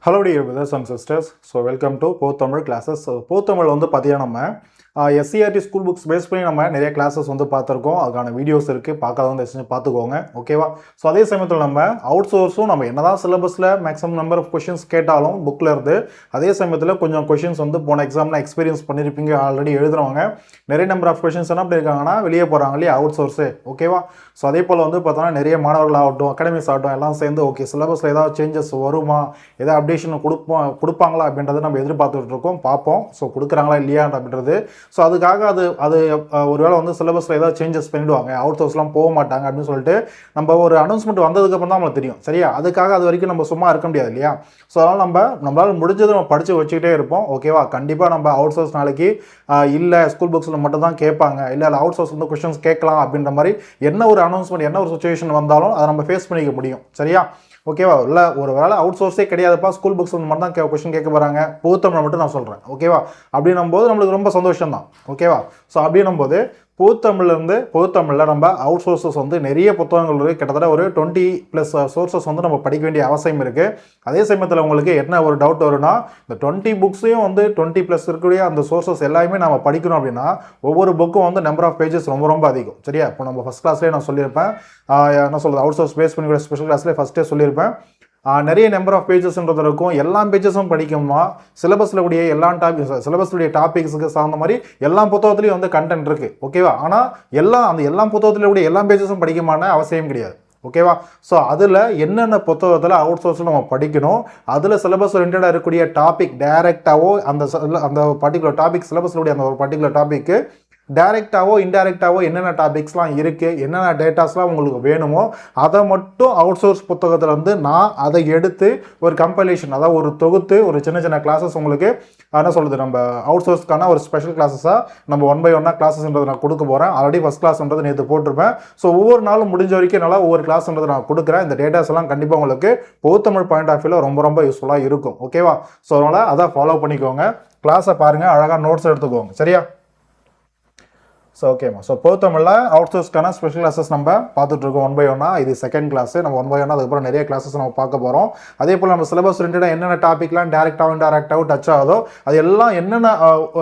Hello dear brothers and sisters. So welcome to Pothamil classes. So Pothamil வந்து பார்த்தீங்கன்னா நம்ம SCRT school books base பண்ணி நம்ம நிறைய கிளாஸஸ் வந்து பார்த்துருக்கோம். அதுக்கான வீடியோஸ் இருக்குது, பார்க்காதவங்க செஞ்சு பார்த்துக்கோங்க, ஓகேவா? ஸோ அதே சமயத்தில் நம்ம அவுட் சோர்ஸும் நம்ம என்னதான் சிலபஸில் மேக்ஸிமம் நம்பர் ஆஃப் கொஷின்ஸ் கேட்டாலும் புக்கில் இருந்து அதே சமயத்தில் கொஞ்சம் கொஷின்ஸ் வந்து போன எக்ஸாமில் எக்ஸ்பீரியன்ஸ் பண்ணியிருப்பீங்க, ஆல்ரெடி எழுதுறவங்க நிறைய நம்பர் ஆஃப் கொஷின்ஸ் என்ன பண்ணியிருக்காங்கன்னா வெளியே போகிறாங்க இல்லையா, அவுட் சோர்ஸு, ஓகேவா? ஸோ அதே போல் வந்து பார்த்தோன்னா நிறைய மாணவர்கள் ஆகட்டும், அகாடமிஸ் ஆகட்டும் எல்லாம் சேர்ந்து ஓகே சிலபஸில் ஏதாவது சேஞ்சஸ் வருமா, ஏதாவது அப்டேஷன் கொடுப்பாங்களா அப்படின்றத நம்ம எதிர்பார்த்துட்டு இருக்கோம், பார்ப்போம். ஸோ கொடுக்குறாங்களா இல்லையா அப்படின்றது. ஸோ அதுக்காக அது ஒருவேளை வந்து சிலபஸில் ஏதாவது சேஞ்சஸ் பண்ணிவிடுவாங்க, அவுட் சோர்ஸ்லாம் போக மாட்டாங்க அப்படின்னு சொல்லிட்டு நம்ம ஒரு அனௌன்ஸ்மெண்ட் வந்ததுக்கப்புறம் தான் நம்மளுக்கு தெரியும், சரியா? அதுக்காக அது வரைக்கும் நம்ம சும்மா இருக்க முடியாது இல்லையா? ஸோ அதனால் நம்மளால் முடிஞ்சது நம்ம படித்து வச்சுக்கிட்டே இருப்போம், ஓகேவா? கண்டிப்பாக நம்ம அவுட் சோர்ஸ் நாளைக்கு இல்லை ஸ்கூல் புக்ஸில் மட்டும் தான் கேட்பாங்க, இல்லை அவுட் சோர்ஸ் வந்து கொஷின்ஸ் கேட்கலாம் அப்படின்ற மாதிரி என்ன ஒரு அனௌன்ஸ்மெண்ட், என்ன ஒரு சுச்சுவேஷன் வந்தாலும் அதை நம்ம ஃபேஸ் பண்ணிக்க முடியும், சரியா? ஓகேவா? இல்லை ஒரு வேளை அவுட் சோர்ஸே கிடையாதுப்பா, ஸ்கூல் புக்ஸ் மட்டும் தான் கொஸ்டின் கேட்க போகிறாங்க, பொதுத்தமிழ் மட்டும் நான் சொல்கிறேன், ஓகேவா? அப்படின்னும் போது நம்மளுக்கு ரொம்ப சந்தோஷம் தான், ஓகேவா? ஸோ அப்படின்னும் போது பொதுத்தமிழில் நம்ம அவுட் சோர்ஸஸ் வந்து நிறைய புத்தகங்கள் இருக்குது, கிட்டத்தட்ட ஒரு 20+ சோர்ஸஸ் வந்து நம்ம படிக்க வேண்டிய அவசியம் இருக்குது. அதே சமயத்தில் உங்களுக்கு என்ன ஒரு டவுட் வரும்னா, இந்த 20 புக்ஸையும் வந்து 20+ இருக்கக்கூடிய அந்த சோர்ஸஸ் எல்லாமே நம்ம படிக்கணும் அப்படின்னா ஒவ்வொரு புக்கும் வந்து நம்பர் ஆஃப் பேஜஸ் ரொம்ப ரொம்ப அதிகம், சரியா? இப்போ நம்ம ஃபஸ்ட் கிளாஸ்லேயே நான் சொல்லியிருப்பேன், என்ன சொல்கிறது, அவுட் சோர்ஸ் பேஸ் பண்ணி ஸ்பெஷல் கிளாஸ்லேயே ஃபஸ்ட்டே சொல்லியிருப்பேன், நிறைய நம்பர் ஆஃப் பேஜஸ்ன்றது இருக்கும், எல்லா பேஜஸும் படிக்கணுமா, சிலபஸில் கூடிய எல்லா சிலபஸுடைய டாபிக்ஸுக்கு சார்ந்த மாதிரி எல்லா புத்தகத்துலையும் வந்து கண்டென்ட் இருக்குது, ஓகேவா? ஆனால் எல்லா புத்தகத்தில் கூடிய எல்லா பேஜஸும் படிக்கமான அவசியம் கிடையாது, ஓகேவா? ஸோ அதில் என்னென்ன புத்தகத்தில் அவுட் சோர்ஸில் நம்ம படிக்கணும், அதில் சிலபஸ் ரிலேட்டடாக இருக்கக்கூடிய டாபிக் டைரெக்டாகவோ அந்த பர்டிகுலர் டாபிக் சிலபஸில் அந்த ஒரு பர்டிகுலர் டாபிக்கு டைரெக்டாகவோ இன்டைரக்டாகவோ என்னென்ன டாபிக்ஸ்லாம் இருக்குது, என்னென்ன டேட்டாஸ்லாம் உங்களுக்கு வேணுமோ அதை மட்டும் அவுட் சோர்ஸ் புத்தகத்தில் வந்து நான் அதை எடுத்து ஒரு கம்பைலேஷன், அதாவது ஒரு தொகுத்து ஒரு சின்ன சின்ன கிளாஸஸ் உங்களுக்கு என்ன சொல்கிறது, நம்ம அவுட் சோர்ஸ்க்கான ஒரு ஸ்பெஷல் கிளாஸஸாக நம்ம 1 by 1 கிளாஸஸ்ன்றது நான் கொடுக்க போகிறேன். ஆல்ரெடி ஃபஸ்ட் கிளாஸ்ன்றது நேற்று போட்டிருப்பேன். ஸோ ஒவ்வொரு நாளும் முடிஞ்ச வரைக்கும் நல்லா ஒவ்வொரு கிளாஸ்ன்றது நான் கொடுக்குறேன். இந்த டேட்டாஸ் எல்லாம் கண்டிப்பாக உங்களுக்கு பொதுத்தமிழ் பாயிண்ட் ஆஃப் வியூவில் ரொம்ப ரொம்ப யூஸ்ஃபுல்லாக இருக்கும், ஓகேவா? ஸோ அதனால் அதை ஃபாலோ பண்ணிக்கோங்க, கிளாஸை பாருங்கள், அழகாக நோட்ஸ் எடுத்துக்கோங்க, சரியா? ஸோ ஓகேம்மா. ஸோ பொதுத்தமிழில் அவுட் சோர்ஸ்க்கான ஸ்பெஷல் கிளாஸஸ் நம்ம பார்த்துட்ருக்கோம் 1 by 1. இது செகண்ட் கிளாஸு, நம்ம 1 by 1 அதுக்கப்புறம் நிறைய கிளாஸஸ் நம்ம பார்க்க போகிறோம். அதே போல் நம்ம சிலபஸ் ரிலேட்டடாக என்னென்ன டாப்பிக்லாம் டேரெக்டாகவும் இன்டேரக்டாகவும் டச் ஆகுதோ அது எல்லாம் என்னென்ன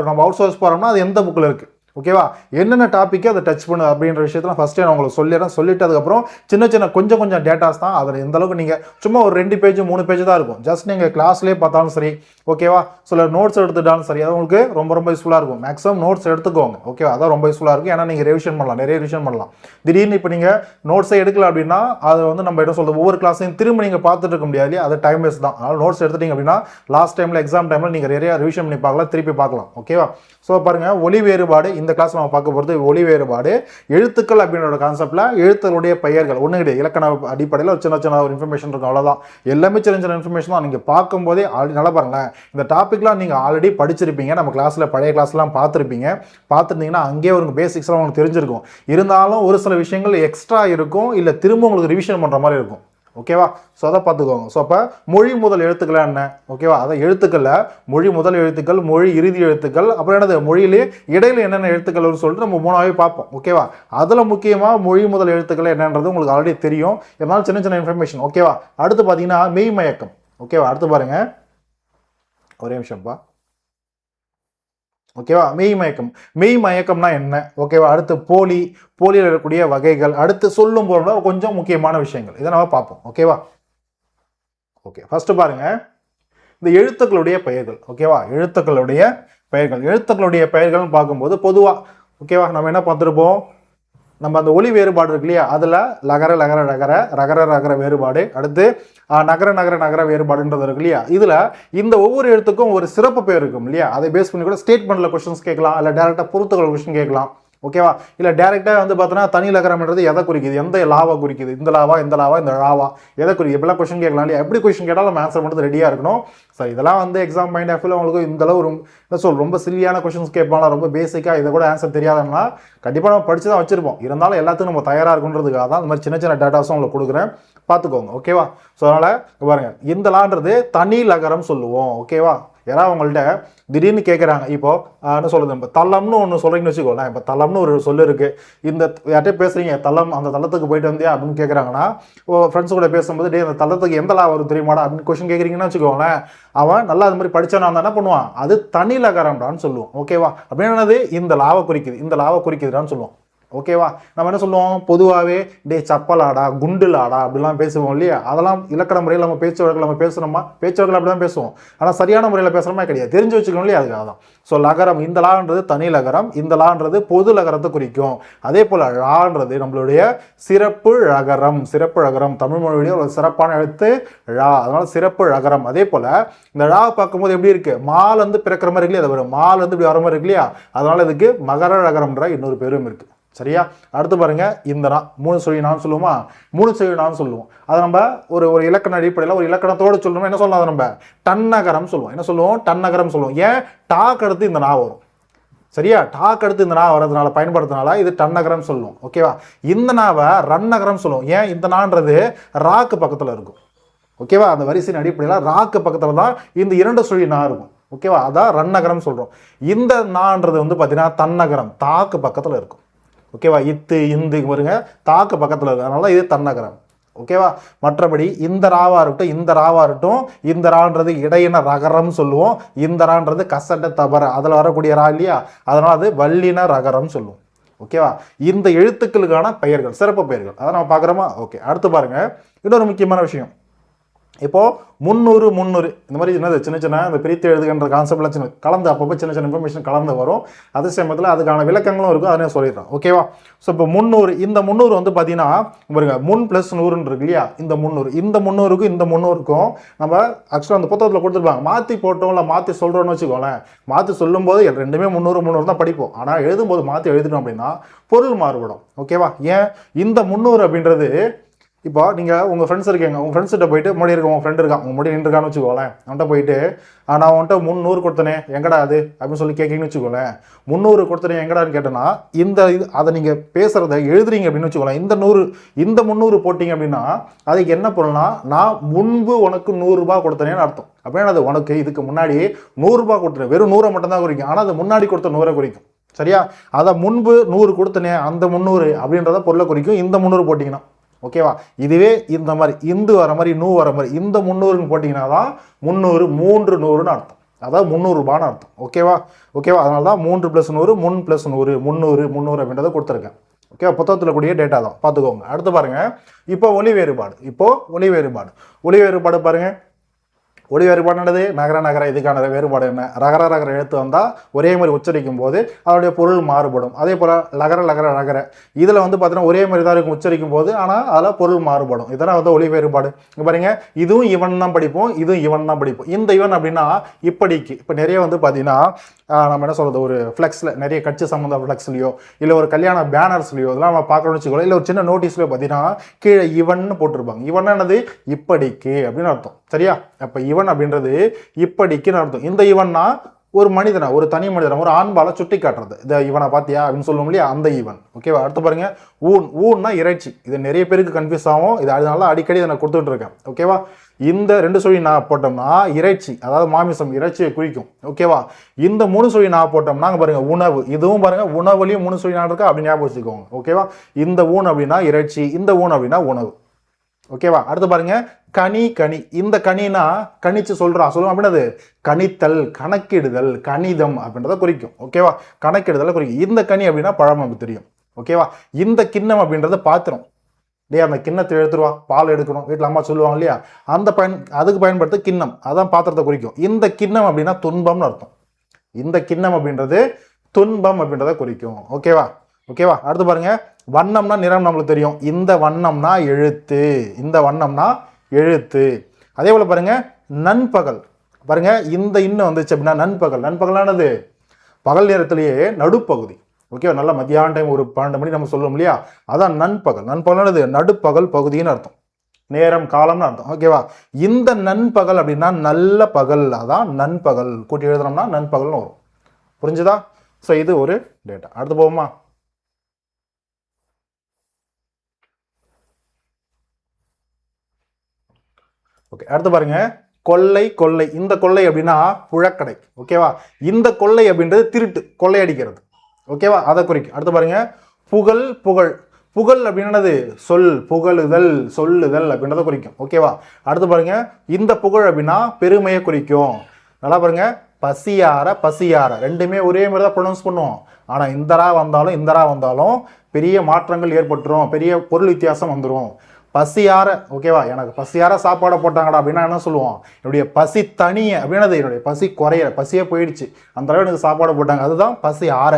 நம்ம அவுட் சோர்ஸ் போகிறோம்னா அது எந்த புக்கில் இருக்குது, ஓகேவா? என்னென்ன டாப்பிக்கு அதை டச் பண்ணு அப்படின்ற விஷயத்தில் ஃபஸ்ட்டே நான் உங்களுக்கு சொல்லிட்டு அதுக்கப்புறம் சின்ன கொஞ்சம் டேட்டாஸ் தான். அதில் எந்த அளவுக்கு நீங்கள் சும்மா ஒரு 2 பேஜ் 3 பேஜ் தான் இருக்கும், ஜஸ்ட் நீங்கள் கிளாஸ்லேயே பார்த்தாலும் சரி, ஓகேவா? சில நோட்ஸ் எடுத்துட்டாலும் சரி, அது உங்களுக்கு ரொம்ப யூஸ்ஃபுல்லாக இருக்கும். மேக்ஸிமம் நோட்ஸ் எடுத்துக்கோங்க, ஓகேவா? அதான் ரொம்ப யூஸ்ஃபுல்லாக இருக்கும். ஏன்னா நீங்கள் ரிவிஷன் பண்ணலாம், நிறைய ரிவிஷன் பண்ணலாம். திடீர்னு இப்போ நீங்கள் நோட்ஸே எடுக்கல அப்படின்னா அதை வந்து நம்ம என்ன சொல்கிறது, ஒவ்வொரு கிளாஸையும் திரும்ப நீங்கள் பார்த்துட்டு இருக்க முடியாது, அது டைம் வேஸ்ட் தான். அதனால் நோட்ஸ் எடுத்துட்டீங்க அப்படின்னா லாஸ்ட் டைமில் எக்ஸாம் டைமில் நீங்கள் நிறைய ரிவிஷன் பண்ணி பார்க்கலாம், திருப்பி பார்க்கலாம், ஓகேவா? ஸோ பாருங்கள், ஒலி வேறுபாடு இந்த கிளாஸ் நம்ம பார்க்க போகிறது ஒலி வேறுபாடு. எழுத்துக்கள் அப்படின்ற கான்செப்டில் எழுத்துக்களுடைய பெயர்கள் ஒன்றும் கிடையாது, இலக்கண அடிப்படையில் ஒரு சின்ன ஒரு இன்ஃபர்மேஷன் இருக்கும், அவ்வளோதான். எல்லாமே சின்ன இன்ஃபர்மேஷன் தான். நீங்கள் பார்க்கும்போதே ஆல்ரெடி நல்லா பாருங்களேன், இந்த டாப்பிக்லாம் நீங்கள் ஆல்ரெடி படிச்சிருப்பீங்க, நம்ம கிளாஸில் பழைய கிளாஸ்லாம் பார்த்துருந்தீங்கன்னா அங்கேயே ஒரு பேசிக்ஸ்லாம் உங்களுக்கு தெரிஞ்சிருக்கும். இருந்தாலும் ஒரு சில விஷயங்கள் எக்ஸ்ட்ரா இருக்கும், இல்லை திரும்ப உங்களுக்கு ரிவிஷன் பண்ணுற மாதிரி இருக்கும், ஓகேவா? ஸோ அதை பார்த்துக்கோங்க. ஸோ அப்போ மொழி முதல் எழுத்துக்கள் என்ன, ஓகேவா? அதை எழுத்துக்களில் மொழி முதல் எழுத்துக்கள், மொழி இறுதி எழுத்துக்கள், அப்புறம் என்னது மொழியிலே இடையில என்னென்ன எழுத்துக்கள்னு சொல்லிட்டு நம்ம 3ஆவே பார்ப்போம், ஓகேவா? அதில் முக்கியமாக மொழி முதல் எழுத்துக்கள் என்னன்றது உங்களுக்கு ஆல்ரெடி தெரியும், இருந்தாலும் சின்ன இன்ஃபர்மேஷன், ஓகேவா? அடுத்து பார்த்தீங்கன்னா மெய்மயக்கம், ஓகேவா? அடுத்து பாருங்க, ஒரே நிமிஷம்ப்பா, ஓகேவா? மெய்மயக்கம்னா என்ன, ஓகேவா? அடுத்து போலியில் இருக்கக்கூடிய வகைகள், அடுத்து சொல்லும் போது கொஞ்சம் முக்கியமான விஷயங்கள், இதை நம்ம பார்ப்போம், ஓகேவா? ஓகே, ஃபர்ஸ்ட் பாருங்க, இந்த எழுத்துக்களுடைய பெயர்கள், ஓகேவா? எழுத்துக்களுடைய பெயர்கள்னு பார்க்கும்போது பொதுவாக, ஓகேவா, நம்ம என்ன பார்த்துருப்போம், நம்ம அந்த ஒலி வேறுபாடு இருக்கு இல்லையா, அதில் ரகர வேறுபாடு, அடுத்து நகர வேறுபாடுன்றது இருக்கு இல்லையா, இதில் இந்த ஒவ்வொரு எழுத்துக்கும் ஒரு சிறப்பு பெயர் இருக்கும் இல்லையா, அதை பேஸ் பண்ணி கூட ஸ்டேட்மெண்ட்டில் கொஸ்டின்ஸ் கேட்கலாம், இல்லை டேரெக்டாக பொறுத்துக்கள் கொஸ்டின் கேட்கலாம், ஓகேவா? இல்லை டேரெக்டாக வந்து பார்த்தோன்னா தனி லகரம்ன்றது எதை குறிக்குது, எந்த லாவா குறிக்குது, இந்த லாவா இந்த லாவா எதை குறிக்குது, இப்படிலாம் கொஸ்டின் கேட்கலாம் இல்லையா? எப்படி கொஸ்டின் கேட்டாலும் நம்ம ஆன்சர் பண்ணுறது ரெடியாக இருக்கணும். சார் இதெல்லாம் வந்து எக்ஸாம் பாயிண்ட் ஆஃப் வியூவில் உங்களுக்கு இந்தளவு ரொம்ப சில்லியான கொஸ்டின்ஸ் கேட்பாங்க, ரொம்ப பேசிக்காக இதை கூட ஆன்சர் தெரியாதுன்னா கண்டிப்பாக நம்ம படித்து தான் வச்சுருப்போம். இருந்தாலும் எல்லாத்துக்கும் நம்ம தயாராக இருக்குன்றதுக்காக தான் இந்த மாதிரி சின்ன டேட்டாஸும் உங்களுக்கு கொடுக்குறேன், பார்த்துக்கோங்க, ஓகேவா? ஸோ அதனால் பாருங்கள், இந்த லான்றது தனி லகரம் சொல்லுவோம், ஓகேவா? யாராவது அவங்கள்ட்ட திடீர்னு கேட்குறாங்க, இப்போ என்ன சொல்கிறது, இப்போ தள்ளம்னு ஒன்று சொல்கிறீங்கன்னு வச்சுக்கோங்களேன். இப்போ தள்ளம்னு ஒரு சொல்லு இருக்குது, இந்த யார்கிட்ட பேசுகிறீங்க, தள்ளம் அந்த தள்ளத்துக்கு போயிட்டு வந்தியா அப்படின்னு கேட்குறாங்கன்னா, ஃப்ரெண்ட்ஸ் கூட பேசும்போது டே அந்த தள்ளத்துக்கு எந்த லா வரும் தெரியுமாடா அப்படின்னு கொஸ்டின் கேட்குறீங்கன்னு வச்சுக்கோங்களேன். அவன் நல்லா அது மாதிரி படித்தவனா இருந்தால் என்ன பண்ணுவான், அது தனி லகரம்டான்னு சொல்லுவோம். ஓகேவா? அப்படின்னது இந்த லாவை குறிக்குது, இந்த லாவை குறிக்குதுடான்னு சொல்லுவோம். ஓகேவா? நம்ம என்ன சொல்லுவோம், பொதுவாகவே டே சப்பலாடா குண்டுலாடா அப்படிலாம் பேசுவோம் இல்லையா? அதெல்லாம் இலக்கண முறையில் நம்ம பேச்சு வழக்கில் நம்ம பேசுகிறோமா, பேச்சு வழக்கில் அப்படி தான் பேசுவோம். ஆனால் சரியான முறையில் பேசுகிறோமா கிடையாது, தெரிஞ்சு வச்சுக்கணும் இல்லையா? அதுக்காக தான். ஸோ லகரம், இந்த லான்றது தனி லகரம், இந்த லான்றது பொது லகரத்தை குறிக்கும். அதே போல் ழான்றது நம்மளுடைய சிறப்பு ழகரம். சிறப்பு ழகரம் தமிழ் மொழியுடைய ஒரு சிறப்பான எழுத்து ழா, அதனால சிறப்பு ழகரம். அதே போல் இந்த ழா பார்க்கும்போது எப்படி இருக்கு, மால் வந்து பிறக்கிற மாதிரி இருக்கு இல்லையா, அதை வரும் மால் வந்து இப்படி வர மாதிரி இருக்கு இல்லையா, அதனால இதுக்கு மகர ழகரம்ன்ற இன்னொரு பேரும் இருக்கு. சரியா? அடுத்து பாருங்க, இந்த மூணு சொல்லி நான் சொல்லுவோமா, மூணு சொல்லி நான் சொல்லுவோம். அதை நம்ம ஒரு ஒரு இலக்கண அடிப்படையில் ஒரு இலக்கணத்தோடு சொல்லணும்னா என்ன சொல்லலாம், அதை நம்ம டன்னகரம் சொல்லுவோம். என்ன சொல்லுவோம், டன்னகரம் சொல்லுவோம். ஏன், டாக் அடுத்து இந்த நா வரும். சரியா? டாக் அடுத்து இந்த நா வரதுனால பயன்படுத்தினால இது டன்னகரம் சொல்லுவோம். ஓகேவா? இந்த நாவை ரன்னகரம் சொல்லுவோம். ஏன், இந்த நான்றது ராக்கு பக்கத்தில் இருக்கும். ஓகேவா? அந்த வரிசையின் அடிப்படையில் ராக்கு பக்கத்தில் தான் இந்த இரண்டு சொல்லி நா இருக்கும். ஓகேவா? அதான் ரன்னகரம் சொல்கிறோம். இந்த நான்றது வந்து பார்த்தீங்கன்னா தன்னகரம், தாக்கு பக்கத்தில் இருக்கும். ஓகேவா? இத்து இந்து வருங்க, தாக்கு பக்கத்தில் இருக்கு, அதனால இது தன்னகரம். ஓகேவா? மற்றபடி இந்த ராவா இருக்கட்டும், இந்த ராவா இருக்கட்டும், இந்த ரான்றது இடையின ரகரம் சொல்லுவோம். இந்த ரான்றது கசட தபர அதில் வரக்கூடிய ரா இல்லையா, அதனால அது வல்லின ரகரம் சொல்லுவோம். ஓகேவா? இந்த எழுத்துக்களுக்கான பெயர்கள், சிறப்பு பெயர்கள், அதை நம்ம பார்க்குறோமா? ஓகே, அடுத்து பாருங்க, இன்னொரு முக்கியமான விஷயம். இப்போ 300 300 இந்த மாதிரி சின்ன சின்ன இந்த பிரித்து எழுதுகின்ற கான்செப்ட்லாம் சின்ன கலந்து அப்பப்போ சின்ன சின்ன இன்ஃபர்மேஷன் கலந்து வரும். அதே சமயத்தில் அதுக்கான விளக்கங்களும் இருக்கும், அதனையும் சொல்லிடுறோம். ஓகேவா? ஸோ இப்போ 300, இந்த 300 வந்து பார்த்தீங்கன்னா பாருங்க, முன் ப்ளஸ் 100 இருக்கு இல்லையா, இந்த 300, இந்த 300க்கும் இந்த 300க்கும் நம்ம ஆக்சுவலாக அந்த புத்தகத்தில் கொடுத்துருப்பாங்க. மாற்றி போட்டோம் இல்லை மாற்றி சொல்கிறோன்னு வச்சுக்கோங்களேன். மாற்றி சொல்லும்போது ரெண்டுமே 300 300 தான் படிப்போம். ஆனால் எழுதும்போது மாற்றி எழுதிட்டோம் அப்படின்னா பொருள் மாறுபடும். ஓகேவா? ஏன், இந்த 300 அப்படின்றது இப்போ நீங்கள் உங்கள் ஃப்ரெண்ட்ஸ் இருக்கீங்க, உங்கள் ஃப்ரெண்ட்ஸ்கிட்ட போயிட்டு முன்னாடி இருக்க உங்கள் ஃப்ரெண்ட் இருக்கான், உங்கள் முன்னாடி நின்றுருக்கான்னு வச்சுக்கோங்களேன். அவன்கிட்ட போயிட்டு நான் அவன்கிட்ட 300 கொடுத்தனே எங்கடா அது அப்படின்னு சொல்லி கேட்குறீங்கன்னு வச்சுக்கோங்களேன். 300 கொடுத்தனே எங்கடான்னு கேட்டேன்னா இந்த இது அதை நீங்கள் பேசுகிறத எழுதுறீங்க அப்படின்னு வச்சுக்கோங்களேன். இந்த 300 போட்டிங்க அப்படின்னா அதுக்கு என்ன பொருள்னா, நான் முன்பு உனக்கு 100 ரூபாய் கொடுத்தனேன்னு அர்த்தம். அப்படின்னா அது உனக்கு இதுக்கு முன்னாடி 100 ரூபாய் கொடுத்துரு, வெறும் 100 மட்டும் தான் குறிக்கும். ஆனால் அது முன்னாடி கொடுத்த 100 குறிக்கும். சரியா? அதை முன்பு 100 கொடுத்தனே அந்த 300 அப்படின்றத பொருளை குறிக்கும் இந்த 300 போட்டிங்கன்னா. ஓகேவா? இதுவே இந்த மாதிரி இந்து வர மாதிரி நூ வர மாதிரி இந்த 300ன்னு போட்டிங்கன்னா தான் 300 3 100ன்னு அர்த்தம். அதாவது 300 ரூபான்னு அர்த்தம். ஓகேவா? அதனால தான் 3 + 100 முன் + 100 300 300 அப்படின்றத கொடுத்துருக்கேன். ஓகே, புத்தகத்தில் கூடிய டேட்டா தான், பார்த்துக்கோங்க. அடுத்து பாருங்க, இப்போ ஒலி வேறுபாடு பாருங்க. ஒலி வேறுபாடுனது நகர இதுக்கான வேறுபாடு என்ன, ரகர எழுத்து வந்தால் ஒரே மாதிரி உச்சரிக்கும் போது அதனுடைய பொருள் மாறுபடும். அதே போல் லகர இதில் வந்து பார்த்தீங்கன்னா ஒரே மாதிரி தான் இருக்கும் உச்சரிக்கும் போது, ஆனால் அதில் பொருள் மாறுபடும். இதெல்லாம் வந்து ஒலி வேறுபாடு. இங்கே பாருங்க, இதுவும் இவன் தான் படிப்போம், இதுவும் இவன் தான் படிப்போம். இந்த இவன் அப்படின்னா இப்படிக்கு, இப்போ நிறைய வந்து பார்த்தீங்கன்னா நம்ம என்ன சொல்கிறது, ஒரு ஃப்ளெக்ஸில் நிறைய கட்சி சம்மந்த ஃப்ளெக்ஸ்லையோ இல்லை ஒரு கல்யாண பேனர்ஸ்லையோ இதெல்லாம் நம்ம பார்க்கணும்னு வச்சுக்கோங்க. இல்லை ஒரு சின்ன நோட்டீஸ்லையோ பார்த்தீங்கன்னா கீழே இவன் போட்டிருப்பாங்க. இவன் என்னது, இப்படிக்கு அப்படின்னு அர்த்தம். சரியா? அப்போ இவன் அப்படின்றது இப்படிக்குன்னு அர்த்தம். இந்த இவன்னா ஒரு மனிதனை, ஒரு தனி மனிதனை, ஒரு ஆண்பாலை சுட்டி காட்டுறது. இதை இவனை பார்த்தியா அப்படின்னு சொல்லுவோம் இல்லையா, அந்த ஈவன். ஓகேவா? அடுத்து பாருங்க, ஊன்னா இறைச்சி. இது நிறைய பேருக்கு கன்ஃபியூஸ் ஆகும், இது அதனால அடிக்கடி இதை நான் கொடுத்துட்டு இருக்கேன். ஓகேவா? இந்த 2 சொல்லி நான் போட்டோம்னா இறைச்சி, அதாவது மாமிசம், இறைச்சியை குறிக்கும். ஓகேவா? இந்த 3 சொல்லி நான் போட்டோம்னா பாருங்க உணவு. இதுவும் பாருங்க உணவுலையும் 3 சொல்லி நான் இருக்கா அப்படின்னு ஞாபகம் வச்சுக்கோங்க. ஓகேவா? இந்த ஊன் அப்படின்னா இறைச்சி, இந்த ஊன் அப்படின்னா உணவு. ஓகேவா? அடுத்து பாருங்க, கனி. இந்த கனினா கணிச்சு சொல்லுவோம் அப்படின்னது கணித்தல், கணக்கிடுதல், கணிதம் அப்படின்றத குறிக்கும். ஓகேவா? கணக்கிடுதல் குறிக்கும். இந்த கனி அப்படின்னா பழம், நமக்கு தெரியும். ஓகேவா? இந்த கிண்ணம் அப்படின்றது பாத்திரம். இல்லையா, அந்த கிண்ணத்தை எடுத்துருவா, பால் எடுக்கணும், வீட்டில் அம்மா சொல்லுவாங்க இல்லையா, அதுக்கு பயன்படுத்த கிண்ணம், அதான் பாத்திரத்தை குறிக்கும். இந்த கிண்ணம் அப்படின்னா துன்பம்னு அர்த்தம். இந்த கிண்ணம் அப்படின்றது துன்பம் அப்படின்றத குறிக்கும். ஓகேவா? அடுத்து பாருங்க, வண்ணம்னா நிறம், நம்மளுக்கு தெரியும். இந்த வண்ணம்னா எழுத்து. அதே போல பாருங்க, நண்பகல். பாருங்க, இந்த இன்னும் வந்துச்சு அப்படின்னா நண்பகலானது பகல் நேரத்திலேயே நடுப்பகுதி. ஓகேவா? நல்ல மத்தியான டைம், ஒரு 12 மணி நம்ம சொல்லுவோம் இல்லையா, அதான் நண்பகலானது நடுப்பகல் பகுதின்னு அர்த்தம். நேரம், காலம்னு அர்த்தம். ஓகேவா? இந்த நண்பகல் அப்படின்னா நல்ல பகல், அதான் நண்பகல். கூட்டி எழுதணும்னா நண்பகல்னு வரும். புரிஞ்சுதா? ஸோ இது ஒரு டேட்டா. அடுத்து போவோமா? ஓகே, அடுத்து பாருங்க, கொள்ளை கொள்ளை, இந்த கொள்ளை அப்படின்னா புழக்கடை. ஓகேவா, இந்த கொள்ளை அப்படின்றது திருட்டு, கொள்ளையடிக்கிறது. ஓகேவா, அதை குறிக்கும். அடுத்து பாருங்க, புகழ் புகழ். புகழ் அப்படின்னது சொல், புகழுதல், சொல்லுதல் அப்படின்றத குறிக்கும். ஓகேவா, அடுத்து பாருங்க, இந்த புகழ் அப்படின்னா பெருமையை குறிக்கும். நல்லா பாருங்க, பசியார பசியார ரெண்டுமே ஒரே மாதிரி தான் ப்ரொனவுன்ஸ் பண்ணுவோம். ஆனால் இந்தரா வந்தாலும் பெரிய மாற்றங்கள் ஏற்பட்டுரும், பெரிய பொருள் வித்தியாசம் வந்துடும். பசியார, ஓகேவா, எனக்கு பசியார சாப்பாடை போட்டாங்கடா அப்படின்னா என்ன சொல்லுவோம், என்னுடைய பசி தனிய அப்படின்னது என்னுடைய பசி குறைய, பசியே போயிடுச்சு, அந்த அளவு எனக்கு சாப்பாடு போட்டாங்க, அதுதான் பசி ஆற.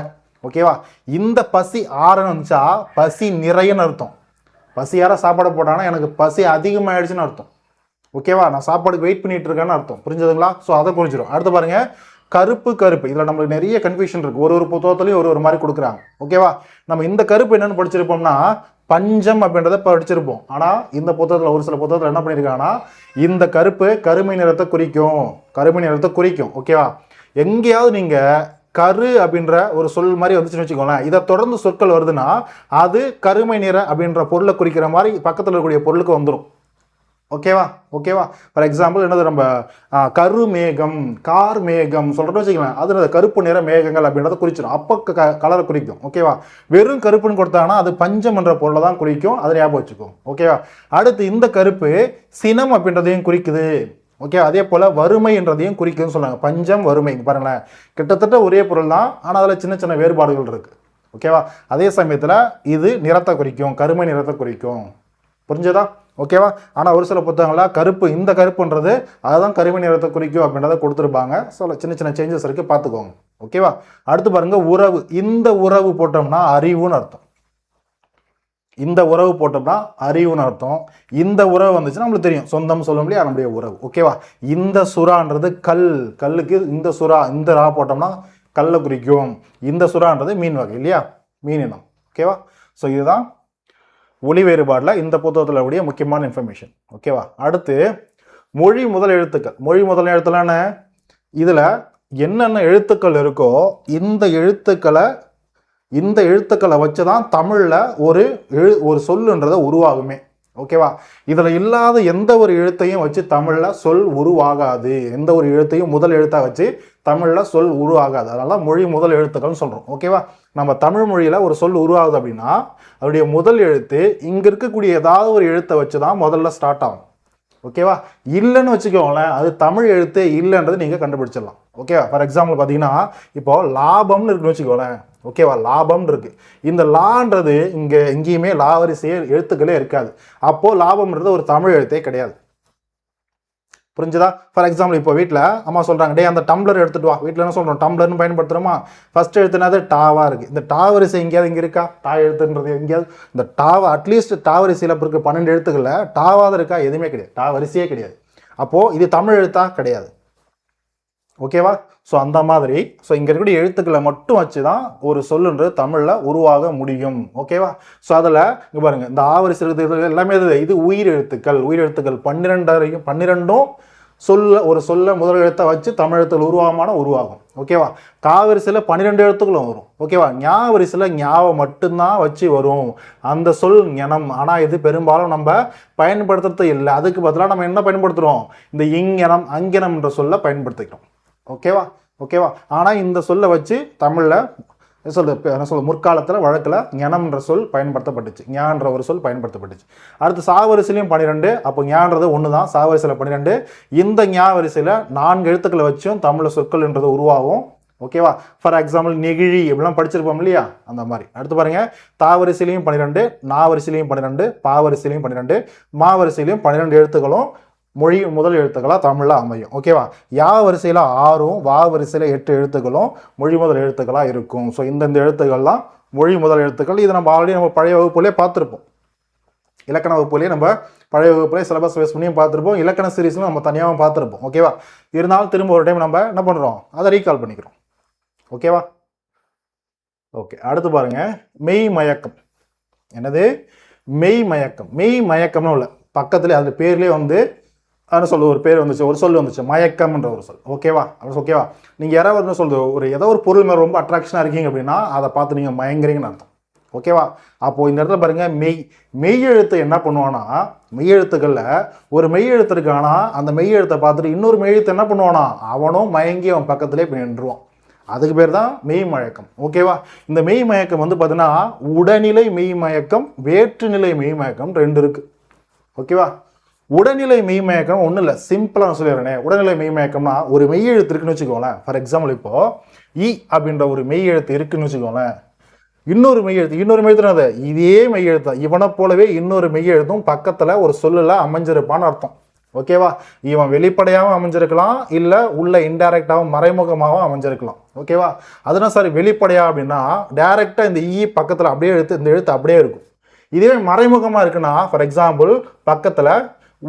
ஓகேவா, இந்த பசி ஆறன்னு வந்துச்சா பசி நிறையன்னு அர்த்தம். பசியார சாப்பாடு போட்டாங்கன்னா எனக்கு பசி அதிகமாகிடுச்சுன்னு அர்த்தம். ஓகேவா, நான் சாப்பாடுக்கு வெயிட் பண்ணிட்டு இருக்கேன்னு அர்த்தம். புரிஞ்சதுங்களா? ஸோ அதை குறிச்சிடும். அடுத்து பாருங்க, கருப்பு கருப்பு. இதில் நம்மளுக்கு நிறைய கன்ஃபியூஷன் இருக்கு, ஒரு புத்தகத்துலையும் ஒரு மாதிரி கொடுக்குறாங்க. ஓகேவா, நம்ம இந்த கருப்பு என்னன்னு படிச்சிருப்போம்னா பஞ்சம் அப்படின்றத படிச்சிருப்போம். ஆனால் இந்த புத்தகத்தில் ஒரு சில புத்தகத்தில் என்ன பண்ணியிருக்காங்கன்னா இந்த கருப்பு கருமை நிறத்தை குறிக்கும், கருமை நிறத்தை குறிக்கும். ஓகேவா, எங்கேயாவது நீங்கள் கரு அப்படின்ற ஒரு சொல் மாதிரி வந்துச்சுன்னு வச்சுக்கோங்களேன், இதை தொடர்ந்து சொற்கள் வருதுன்னா அது கருமை நிற அப்படின்ற பொருளை குறிக்கிற மாதிரி பக்கத்தில் இருக்கக்கூடிய பொருளுக்கு வந்துடும். ஓகேவா, ஃபார் எக்ஸாம்பிள் என்னது, நம்ம கரு மேகம், கார் மேகம் சொல்கிறோன்னு வச்சுக்கலாம், அது கருப்பு நிற மேகங்கள் அப்படின்றத குறிச்சிடும், அப்போ கலரை குறிக்கும். ஓகேவா, வெறும் கருப்புன்னு கொடுத்தாங்கன்னா அது பஞ்சம் என்ற பொருளை தான் குறிக்கும், அதை ஞாபகம் வச்சுக்கும். ஓகேவா, அடுத்து இந்த கருப்பு சினம் அப்படின்றதையும் குறிக்குது. ஓகே, அதே போல் வறுமை என்றதையும் குறிக்குதுன்னு சொன்னாங்க. பஞ்சம் வறுமை பாருங்களேன், கிட்டத்தட்ட ஒரே பொருள் தான், ஆனால் அதில் சின்ன சின்ன வேறுபாடுகள் இருக்குது. ஓகேவா, அதே சமயத்தில் இது நிறத்தை குறிக்கும், கருமை நிறத்தை குறிக்கும். புரிஞ்சதா? ஓகேவா, ஆனால் ஒரு சில புத்தகங்களில் கருப்பு, இந்த கருப்புன்றது அதுதான் கருமை நிறத்தை குறிக்கும் அப்படின்றத கொடுத்துருப்பாங்க. ஸோ சின்ன சின்ன சேஞ்சஸ் இருக்குது, பார்த்துக்கோங்க. ஓகேவா, அடுத்து பாருங்க, உறவு. இந்த உறவு போட்டோம்னா அறிவுன்னு அர்த்தம். இந்த உறவு போட்டோம்னா அறிவுன்னு அர்த்தம். இந்த உறவு வந்துச்சுன்னா நம்மளுக்கு தெரியும், சொந்தம் சொல்ல முடியாது, நம்முடைய உறவு. ஓகேவா, இந்த சுறான்றது கல், கல்லுக்கு இந்த சுறா, இந்த ரா போட்டோம்னா கல்லை குறிக்கும். இந்த சுறான்றது மீன் வகை இல்லையா, மீன் இனம். ஓகேவா, ஸோ இதுதான் ஒளி வேறுபாடில் இந்த புத்தகத்தில் கூடிய முக்கியமான இன்ஃபர்மேஷன். ஓகேவா, அடுத்து மொழி முதல் எழுத்துக்கள். மொழி முதல் எழுத்துலான இதில் என்னென்ன எழுத்துக்கள் இருக்கோ இந்த எழுத்துக்களை வச்சு தான் தமிழில் ஒரு சொல்லுன்றதை உருவாகுமே. ஓகேவா, இதில் இல்லாத எந்த ஒரு எழுத்தையும் வச்சு தமிழில் சொல் உருவாகாது. எந்த ஒரு எழுத்தையும் முதல் எழுத்தாக வச்சு தமிழில் சொல் உருவாகாது. அதனால மொழி முதல் எழுத்துக்கள்னு சொல்கிறோம். ஓகேவா, நம்ம தமிழ் மொழியில் ஒரு சொல் உருவாகுது அப்படின்னா அதோடைய முதல் எழுத்து இங்கே இருக்கக்கூடிய ஏதாவது ஒரு எழுத்தை வச்சு தான் முதல்ல ஸ்டார்ட் ஆகும். ஓகேவா, இல்லைன்னு வச்சுக்கோங்களேன், அது தமிழ் எழுத்து இல்லைன்றது நீங்கள் கண்டுபிடிச்சிடலாம். ஓகேவா, ஃபார் எக்ஸாம்பிள் பார்த்தீங்கன்னா இப்போ லாபம்னு இருக்குன்னு வச்சுக்கோங்களேன். ஓகேவா, லாபம்னு இருக்கு, இந்த லான்றது எங்கேயுமே லாவரிசையே எழுத்துக்களே இருக்காது. அப்போது லாபம்ன்றது ஒரு தமிழ் எழுத்தே கிடையாது. புரிஞ்சுதா? ஃபார் எக்ஸாம்பிள் இப்போ வீட்டில் அம்மா சொல்கிறாங்க, டே அந்த டம்ளர் எடுத்துகிட்டு வா. வீட்டில் என்ன சொல்கிறோம், டம்ளர்னு பயன்படுத்துகிறோமா? ஃபஸ்ட் எழுத்துனாது டாவாக இருக்குது. இந்த டாவரிசை எங்கேயாவது இங்கே இருக்கா? டா எழுத்துன்றது எங்கேயாவது இந்த டாவா அட்லீஸ்ட் டாவரிசையில் இருக்க 12 எழுத்துக்களில் டாவாக இருக்கா? எதுவுமே கிடையாது, டாவரிசையே கிடையாது. அப்போது இது தமிழ் எழுத்தா? கிடையாது. ஓகேவா, ஸோ அந்த மாதிரி இங்கே இருக்கக்கூடிய எழுத்துக்களை மட்டும் வச்சு தான் ஒரு சொல்லுன்றது தமிழில் உருவாக முடியும். ஓகேவா, ஸோ அதில் இங்கே பாருங்கள், இந்த ஆவரிசை எழுத்துக்கள் எல்லாமே இது உயிர் எழுத்துக்கள். 12ம் ஒரு சொல்ல முதல் எழுத்தை வச்சு தமிழ் எழுத்துக்கள் உருவாகும். ஓகேவா, காவரிசையில் 12 எழுத்துக்களும் வரும். ஓகேவா, ஞாவரிசையில் ஞாவை மட்டும்தான் வச்சு வரும் அந்த சொல் ஞனம். ஆனால் இது பெரும்பாலும் நம்ம பயன்படுத்துறது இல்லை. அதுக்கு பதிலாக நம்ம என்ன பயன்படுத்துகிறோம், இந்த இங்கனம் அங்கனம்ன்ற சொல்ல பயன்படுத்திக்கிறோம். ஓகேவா, ஆனால் இந்த சொல்லை வச்சு தமிழில் என்ன சொல்ல முற்காலத்தில் வழக்கில் ஞனம்ன்ற சொல் பயன்படுத்தப்பட்டுச்சு, ஞான்ற ஒரு சொல் பயன்படுத்தப்பட்டுச்சு. அடுத்து சாவரிசையிலையும் 12, அப்போ ஞான்றது ஒன்று தான், சாவரிசையில் 12. இந்த ஞா வரிசையில் 4 எழுத்துக்களை வச்சும் தமிழில் சொற்கள்ன்றது உருவாகும். ஓகேவா, ஃபார் எக்ஸாம்பிள் நெகிழி இப்படிலாம் படிச்சிருப்போம் இல்லையா, அந்த மாதிரி. அடுத்து பாருங்க, தாவரிசையிலையும் 12, நாவரிசையிலையும் 12, பாவரிசையிலையும் 12, மாவரிசையிலையும் 12 எழுத்துக்களும் மொழி முதல் எழுத்துக்களாக தமிழில் அமையும். ஓகேவா, யா வரிசையில் 6ம் வா வரிசையில் 8 எழுத்துக்களும் மொழி முதல் எழுத்துக்களாக இருக்கும். ஸோ இந்தந்த எழுத்துக்கள்லாம் மொழி முதல் எழுத்துக்கள். இது நம்ம ஆல்ரெடி நம்ம பழைய வகுப்புலேயே பார்த்துருப்போம், இலக்கண வகுப்புலேயே நம்ம பழைய வகுப்புலேயே சிலபஸ் பேஸ் பண்ணியும் பார்த்துருப்போம், இலக்கண சீரீஸ்லையும் நம்ம தனியாகவும் பார்த்துருப்போம். ஓகேவா, இருந்தாலும் திரும்ப ஒரு டைம் நம்ம என்ன பண்ணுறோம், அதை ரீகால் பண்ணிக்கிறோம். ஓகேவா, ஓகே. அடுத்து பாருங்க, மெய் மயக்கம். என்னது? மெய் மயக்கம். மெய் மயக்கம்னு இல்லை, பக்கத்துலேயே அது பேர்லேயே என்ன சொல்லுது, ஒரு பேர் வந்துச்சு, ஒரு சொல் வந்துச்சு, மயக்கம்ன்ற ஒரு சொல். ஓகேவா, ஓகேவா, நீங்கள் யாராவது என்ன சொல்லுது, ஏதோ ஒரு பொருள் மேலே ரொம்ப அட்ராக்ஷனாக இருக்கீங்க அப்படின்னா அதை பார்த்து நீங்கள் மயங்குறீங்கன்னு அர்த்தம். ஓகேவா? அப்போது இந்த இடத்துல பாருங்கள் மெய் எழுத்து என்ன பண்ணுவானா, மெய் எழுத்துக்களில் ஒரு மெய் எழுத்து இருக்கானா, அந்த மெய் எழுத்தை பார்த்துட்டு இன்னொரு மெய் எழுத்து என்ன பண்ணுவானா, அவனும் மயங்கி அவன் பக்கத்துலேயே போய் நின்றுவான். அதுக்கு பேர் தான் மெய் மயக்கம். ஓகேவா? இந்த மெய் மயக்கம் வந்து பார்த்தீங்கன்னா உடல்நிலை மெய் மயக்கம், வேற்றுநிலை மெய் மயக்கம் 2 இருக்குது. ஓகேவா? உடல்நிலை மெய் மயக்கம் ஒன்றும் இல்லை, சிம்பிளாக நான் சொல்லிடுறேனே. உடல்நிலை மெய் மயக்கம்னா ஒரு மெய் எழுத்து இருக்குன்னு வச்சுக்கோங்களேன். ஃபார் எக்ஸாம்பிள் இப்போது இ அப்படின்ற ஒரு மெய் எழுத்து இருக்குன்னு வச்சுக்கோங்களேன். இன்னொரு மெய் எழுத்து அது இதே மெய் எழுத்து இவனை போலவே இன்னொரு மெய் எழுத்தும் பக்கத்தில் ஒரு சொல்லில் அமைஞ்சிருப்பான்னு அர்த்தம். ஓகேவா? இவன் வெளிப்படையாகவும் அமைஞ்சிருக்கலாம், இல்லை உள்ள இன்டைரக்டாகவும் மறைமுகமாகவும் அமைஞ்சிருக்கலாம். ஓகேவா? அதுனா சார் வெளிப்படையா அப்படின்னா டைரெக்டாக இந்த இ பக்கத்தில் அப்படியே இந்த எழுத்து அப்படியே இருக்கும். இதுவே மறைமுகமாக இருக்குன்னா ஃபார் எக்ஸாம்பிள் பக்கத்தில்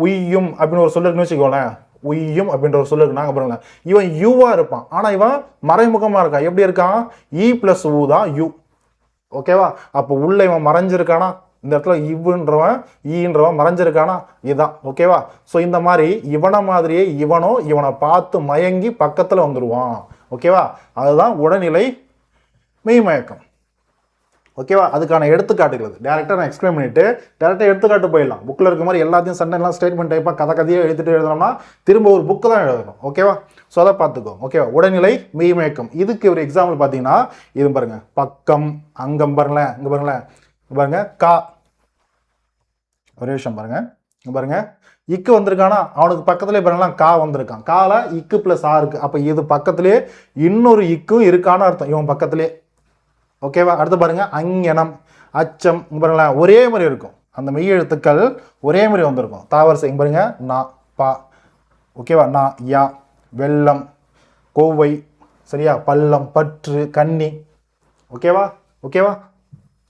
உய்யும் அப்படின்னு ஒரு சொல்லு இருக்குன்னு வச்சுக்கோங்களேன். உய்யும் அப்படின்ற ஒரு சொல்லு இருக்கு. நாங்கள் பாருங்க, இவன் யூவா இருப்பான், ஆனால் இவன் மறைமுகமாக இருக்கான். எப்படி இருக்கான்? இ பிளஸ் ஊ தான் யூ. ஓகேவா? அப்போ உள்ள இவன் மறைஞ்சிருக்கானா, இந்த இடத்துல இவ்ன்றவன் ஈன்றவன் மறைஞ்சிருக்கானா, இதுதான். ஓகேவா? ஸோ இந்த மாதிரி இவனை மாதிரியே இவனை பார்த்து மயங்கி பக்கத்தில் வந்துடுவான். ஓகேவா? அதுதான் உடல்நிலை மெய்மயக்கம். ஓகேவா? அதுக்கான எடுத்துக்காட்டுகள் டேரெக்டாக நான் எக்ஸ்பிளைன் பண்ணிவிட்டு டேரெக்டாக எடுத்துக்காட்டு போயிடலாம். புக்கில் இருக்க மாதிரி எல்லாத்தையும் சண்டெல்லாம் ஸ்டேட்மெண்ட் டைப்பாக கதையாக எழுதினோம்னா திரும்ப ஒரு புக்கு தான் எழுதணும். ஓகேவா? ஸோ அதை பார்த்துக்கோ. ஓகேவா? உடல்நிலை மெய்மயக்கம். இதுக்கு ஒரு எக்ஸாம்பிள் பார்த்தீங்கன்னா இது பாருங்கள், பக்கம், அங்கம் பாருங்களேன், இங்கே பாருங்களேன், பாருங்க கா, ஒரே விஷயம் பாருங்க, இங்கே பாருங்க, இக்கு வந்திருக்கானா, அவனுக்கு பக்கத்துலேயே பாருங்களேன் கா வந்திருக்கான். கால இக்கு ப்ளஸ் ஆ இருக்குது. அப்போ இது பக்கத்துலேயே இன்னொரு இக்கும் இருக்கான்னு அர்த்தம், இவன் பக்கத்துலேயே. ஓகேவா? அடுத்து பாருங்க அங்ஙனம், அச்சம், பாருங்களேன் ஒரே மாதிரி இருக்கும். அந்த மெய் எழுத்துக்கள் ஒரே மாதிரி வந்திருக்கும். தாவரசை பாருங்க, நா பா. ஓகேவா? நா யா, வெள்ளம், கோவை, சரியா, பள்ளம், பற்று, கன்னி. ஓகேவா? ஓகேவா?